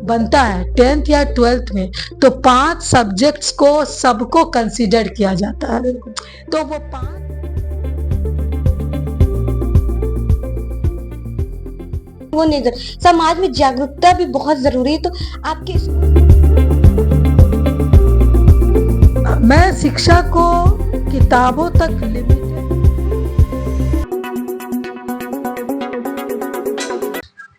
बनता है 10th या 12th में, तो 5 सब्जेक्ट्स को सबको कंसीडर किया जाता है। तो वो 5 वो नहीं, समाज में जागरूकता भी बहुत जरूरी है। तो आपके मैं शिक्षा को किताबों तक लिमिटेड।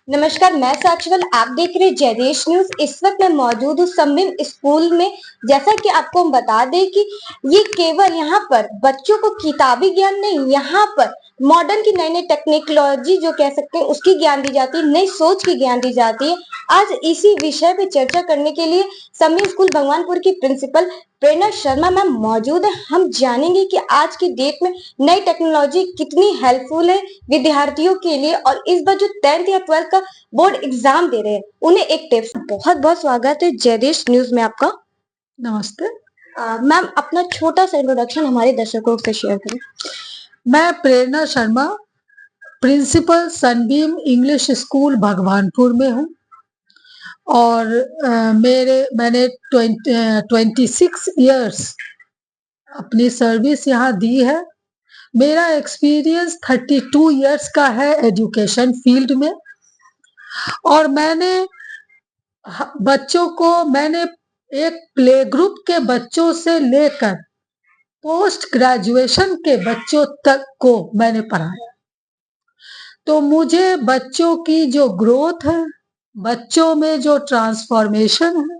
नमस्कार, मैं साक्षीवल, आप देख रहे हैं जयदेश न्यूज। इस वक्त मैं मौजूद हूँ सम्मिम स्कूल में। जैसा कि आपको हम बता दें कि ये केवल यहाँ पर बच्चों को किताबी ज्ञान नहीं, यहाँ पर मॉडर्न की नई नई टेक्नोलॉजी जो कह सकते हैं उसकी ज्ञान दी जाती है, नई सोच की ज्ञान दी जाती है। आज इसी विषय पे चर्चा करने के लिए सम्मिम स्कूल भगवानपुर की प्रिंसिपल प्रेरणा शर्मा मैम मौजूद है। हम जानेंगे कि आज की डेट में नई टेक्नोलॉजी कितनी हेल्पफुल है विद्यार्थियों के लिए, और इस बार जो 10th या 12th का बोर्ड एग्जाम दे रहे हैं उन्हें एक टिप्स। बहुत बहुत स्वागत है जयदेश न्यूज में आपका। नमस्ते। मैम, अपना छोटा सा इंट्रोडक्शन हमारे दर्शकों से शेयर करें। मैं Prerna Sharma, principal Sunbeam English school Bhagwanpur में हूँ और मैंने 26 इयर्स अपनी सर्विस यहाँ दी है। मेरा एक्सपीरियंस 32 इयर्स का है एजुकेशन फील्ड में, और मैंने एक प्ले ग्रुप के बच्चों से लेकर पोस्ट ग्रेजुएशन के बच्चों तक को मैंने पढ़ाया। तो मुझे बच्चों की जो ग्रोथ है, बच्चों में जो ट्रांसफॉर्मेशन है,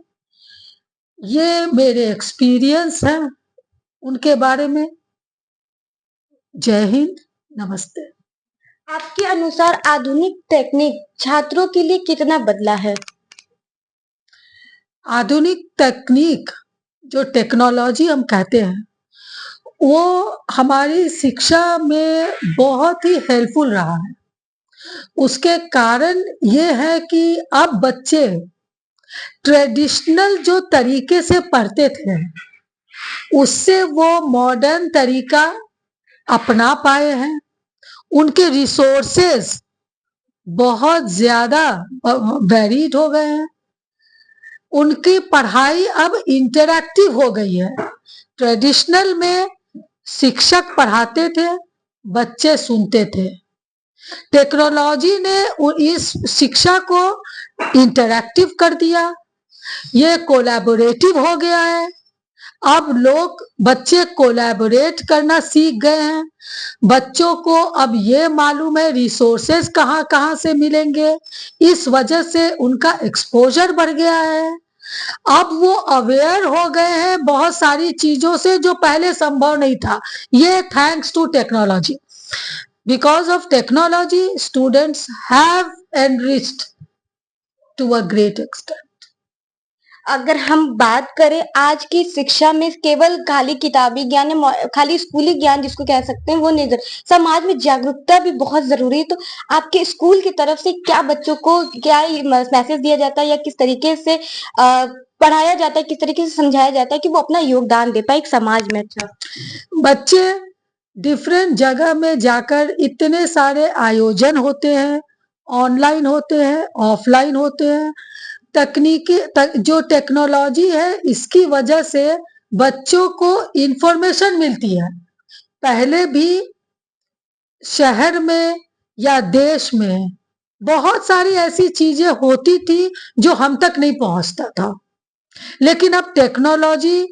ये मेरे एक्सपीरियंस है उनके बारे में। जय हिंद, नमस्ते। आपके अनुसार आधुनिक टेक्निक छात्रों के लिए कितना बदला है? आधुनिक तकनीक, जो टेक्नोलॉजी हम कहते हैं, वो हमारी शिक्षा में बहुत ही हेल्पफुल रहा है। उसके कारण ये है कि अब बच्चे ट्रेडिशनल जो तरीके से पढ़ते थे उससे वो मॉडर्न तरीका अपना पाए हैं। उनके रिसोर्सेस बहुत ज्यादा वेरीड हो गए हैं। उनकी पढ़ाई अब इंटरैक्टिव हो गई है। ट्रेडिशनल में शिक्षक पढ़ाते थे, बच्चे सुनते थे। टेक्नोलॉजी ने इस शिक्षा को इंटरैक्टिव कर दिया, ये कोलैबोरेटिव हो गया है। अब बच्चे कोलैबोरेट करना सीख गए हैं। बच्चों को अब ये मालूम है रिसोर्सेस कहाँ कहाँ से मिलेंगे, इस वजह से उनका एक्सपोजर बढ़ गया है। अब वो अवेयर हो गए हैं बहुत सारी चीजों से जो पहले संभव नहीं था। ये thanks to technology. Because of technology students have enriched to a great extent. अगर हम बात करें आज की शिक्षा में केवल खाली किताबी ज्ञान या खाली स्कूली ज्ञान जिसको कह सकते हैं वो नहीं, समाज में जागरूकता भी बहुत जरूरी है। तो आपके स्कूल की तरफ से क्या बच्चों को क्या मैसेज दिया जाता है या किस तरीके से पढ़ाया जाता है, किस तरीके से समझाया जाता है कि वो अपना योगदान दे पाए एक समाज में? अच्छा, बच्चे डिफरेंट जगह में जाकर इतने सारे आयोजन होते हैं, ऑनलाइन होते हैं, ऑफलाइन होते हैं। जो टेक्नोलॉजी है इसकी वजह से बच्चों को इंफॉर्मेशन मिलती है। पहले भी शहर में या देश में बहुत सारी ऐसी चीजें होती थी जो हम तक नहीं पहुंचता था, लेकिन अब टेक्नोलॉजी,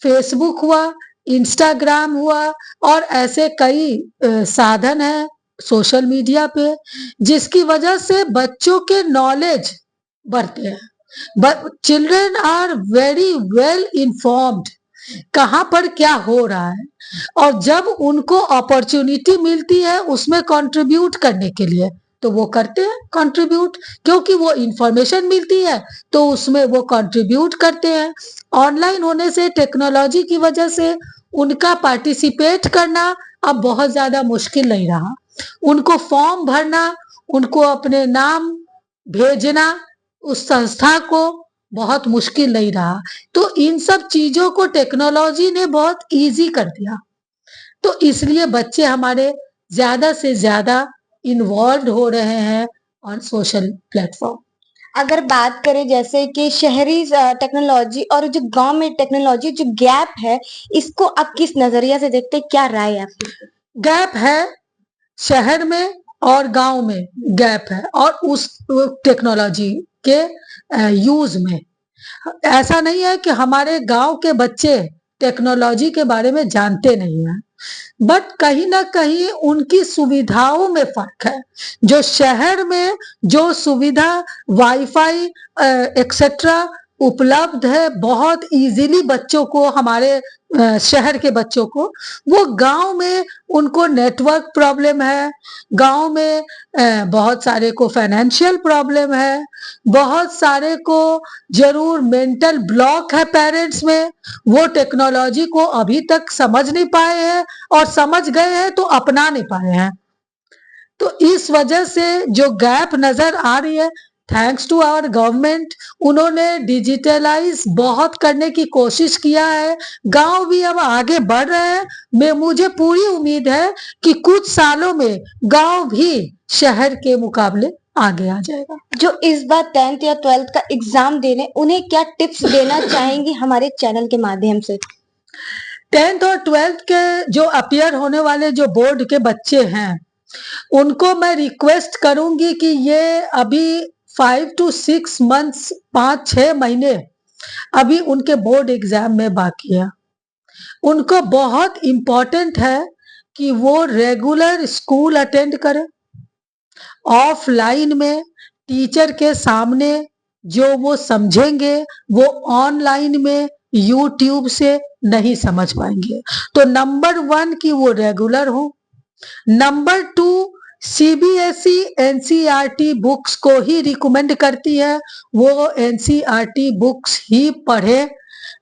फेसबुक हुआ, इंस्टाग्राम हुआ और ऐसे कई साधन हैं सोशल मीडिया पे, जिसकी वजह से बच्चों के नॉलेज बढ़ते हैं। Children are very well informed कहाँ पर क्या हो रहा है, और जब उनको अपॉर्चुनिटी मिलती है उसमें कंट्रीब्यूट करने के लिए तो वो करते हैं कंट्रीब्यूट, क्योंकि वो इंफॉर्मेशन मिलती है तो उसमें वो कंट्रीब्यूट करते हैं। ऑनलाइन होने से, टेक्नोलॉजी की वजह से उनका पार्टिसिपेट करना अब बहुत ज्यादा मुश्किल नहीं रहा। उनको फॉर्म भरना, उनको अपने नाम भेजना उस संस्था को बहुत मुश्किल नहीं रहा। तो इन सब चीजों को टेक्नोलॉजी ने बहुत इजी कर दिया। तो इसलिए बच्चे हमारे ज्यादा से ज्यादा इन्वॉल्व हो रहे हैं ऑन सोशल प्लेटफॉर्म। अगर बात करें जैसे कि शहरी टेक्नोलॉजी और जो गांव में टेक्नोलॉजी जो गैप है, इसको आप किस नजरिया से देखते हैं? क्या राय है आपकी? गैप है, शहर में और गांव में गैप है, और उस टेक्नोलॉजी के यूज में। ऐसा नहीं है कि हमारे गांव के बच्चे टेक्नोलॉजी के बारे में जानते नहीं हैं, बट कहीं ना कहीं उनकी सुविधाओं में फर्क है। जो शहर में जो सुविधा वाईफाई एक्सेट्रा उपलब्ध है बहुत इजीली बच्चों को, हमारे शहर के बच्चों को, वो गांव में उनको नेटवर्क प्रॉब्लम है, गांव में बहुत सारे को फाइनेंशियल प्रॉब्लम है, बहुत सारे को जरूर मेंटल ब्लॉक है पेरेंट्स में, वो टेक्नोलॉजी को अभी तक समझ नहीं पाए हैं, और समझ गए हैं तो अपना नहीं पाए हैं। तो इस वजह से जो गैप नजर आ रही है, थैंक्स टू आवर गवर्नमेंट, उन्होंने डिजिटलाइज बहुत करने की कोशिश किया है। गांव भी अब आगे बढ़ रहे हैं। मुझे पूरी उम्मीद है कि कुछ सालों में गांव भी शहर के मुकाबले आगे आ जाएगा। जो इस बार 10th या 12th का एग्जाम दे रहे हैं, उन्हें क्या टिप्स देना चाहेंगी हमारे चैनल के माध्यम से? 10th और 12th के जो अपियर होने वाले जो बोर्ड के बच्चे हैं, उनको मैं रिक्वेस्ट करूंगी कि ये अभी 5 to 6 months, 5-6 महीने अभी उनके बोर्ड एग्जाम में बाकी है। उनको बहुत इम्पोर्टेंट है कि वो रेगुलर स्कूल अटेंड करें, ऑफलाइन में टीचर के सामने जो वो समझेंगे वो ऑनलाइन में यूट्यूब से नहीं समझ पाएंगे। तो नंबर 1 कि वो रेगुलर हो। नंबर 2, सीबीएसई एनसीईआरटी बुक्स को ही रिकमेंड करती है, वो एनसीईआरटी बुक्स ही पढ़े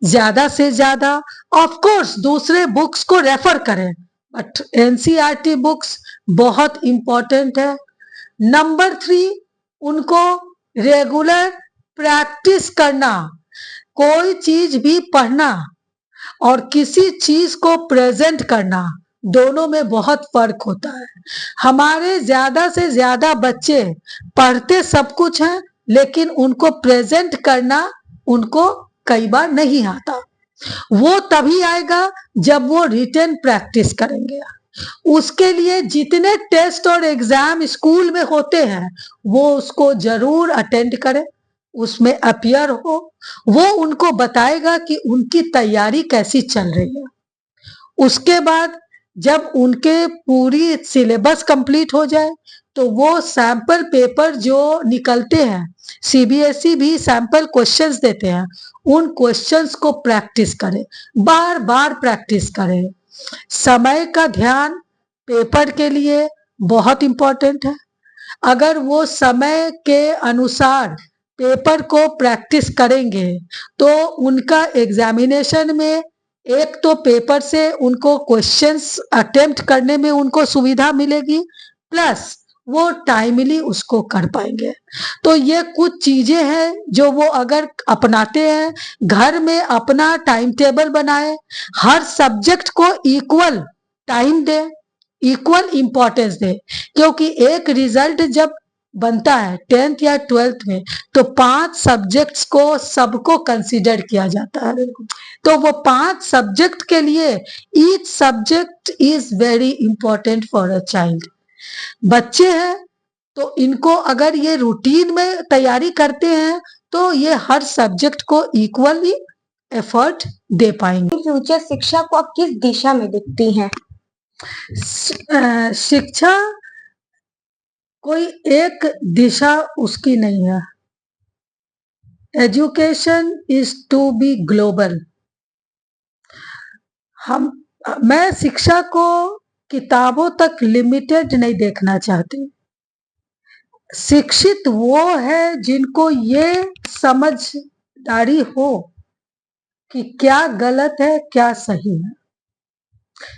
ज्यादा से ज्यादा। ऑफ कोर्स दूसरे बुक्स को रेफर करें, बट एनसीईआरटी बुक्स बहुत इंपॉर्टेंट है। नंबर 3, उनको रेगुलर प्रैक्टिस करना, कोई चीज भी पढ़ना और किसी चीज को प्रेजेंट करना, दोनों में बहुत फर्क होता है। हमारे ज्यादा से ज्यादा बच्चे पढ़ते सब कुछ हैं, लेकिन उनको प्रेजेंट करना उनको कई बार नहीं आता। वो तभी आएगा जब वो रिटन प्रैक्टिस करेंगे। उसके लिए जितने टेस्ट और एग्जाम स्कूल में होते हैं, वो उसको जरूर अटेंड करें, उसमें अपियर हो। वो उनको बताएगा कि उनकी तैयारी कैसी चल रही है। उसके बाद जब उनके पूरी सिलेबस कंप्लीट हो जाए, तो वो सैंपल पेपर जो निकलते हैं, सीबीएसई भी सैंपल क्वेश्चंस देते हैं, उन क्वेश्चंस को प्रैक्टिस करें, बार बार प्रैक्टिस करें। समय का ध्यान पेपर के लिए बहुत इंपॉर्टेंट है। अगर वो समय के अनुसार पेपर को प्रैक्टिस करेंगे, तो उनका एग्जामिनेशन में एक तो पेपर से उनको क्वेश्चंस अटेम्प्ट करने में उनको सुविधा मिलेगी, प्लस वो टाइमली उसको कर पाएंगे। तो ये कुछ चीजें हैं जो वो अगर अपनाते हैं, घर में अपना टाइम टेबल बनाए, हर सब्जेक्ट को इक्वल टाइम दे, इक्वल इंपॉर्टेंस दे, क्योंकि एक रिजल्ट जब बनता है 10th या 12th में, तो 5 सब्जेक्ट्स को सबको कंसीडर किया जाता है। तो वो 5 सब्जेक्ट के लिए each subject is very important for a child. बच्चे हैं तो इनको अगर ये रूटीन में तैयारी करते हैं, तो ये हर सब्जेक्ट को इक्वली एफर्ट दे पाएंगे। फ्यूचर शिक्षा को आप किस दिशा में देखती हैं? शिक्षा कोई एक दिशा उसकी नहीं है। Education is to be global. मैं शिक्षा को किताबों तक लिमिटेड नहीं देखना चाहती। शिक्षित वो है जिनको ये समझदारी हो कि क्या गलत है क्या सही है।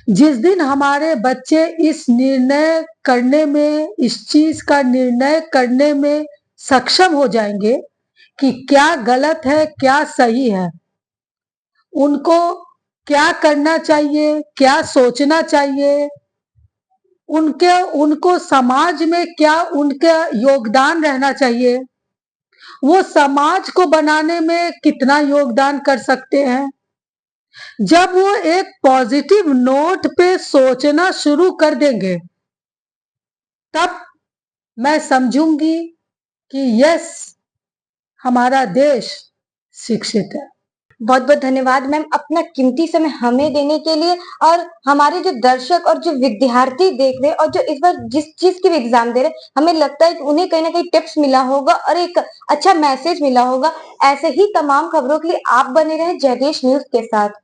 जिस दिन हमारे बच्चे इस निर्णय करने में, इस चीज का निर्णय करने में सक्षम हो जाएंगे कि क्या गलत है क्या सही है, उनको क्या करना चाहिए, क्या सोचना चाहिए, उनको समाज में क्या उनका योगदान रहना चाहिए, वो समाज को बनाने में कितना योगदान कर सकते हैं। जब वो एक पॉजिटिव नोट पे सोचना शुरू कर देंगे, तब मैं समझूंगी कि यस, हमारा देश शिक्षित है। बहुत बहुत धन्यवाद मैम अपना कीमती समय हमें देने के लिए और हमारे जो दर्शक और जो विद्यार्थी देख रहे हैं और जो इस बार जिस चीज की भी एग्जाम दे रहे हैं हमें लगता है कि उन्हें कहीं ना कहीं टिप्स मिला होगा और एक अच्छा मैसेज मिला होगा। ऐसे ही तमाम खबरों के लिए आप बने रहे जयदेश न्यूज के साथ।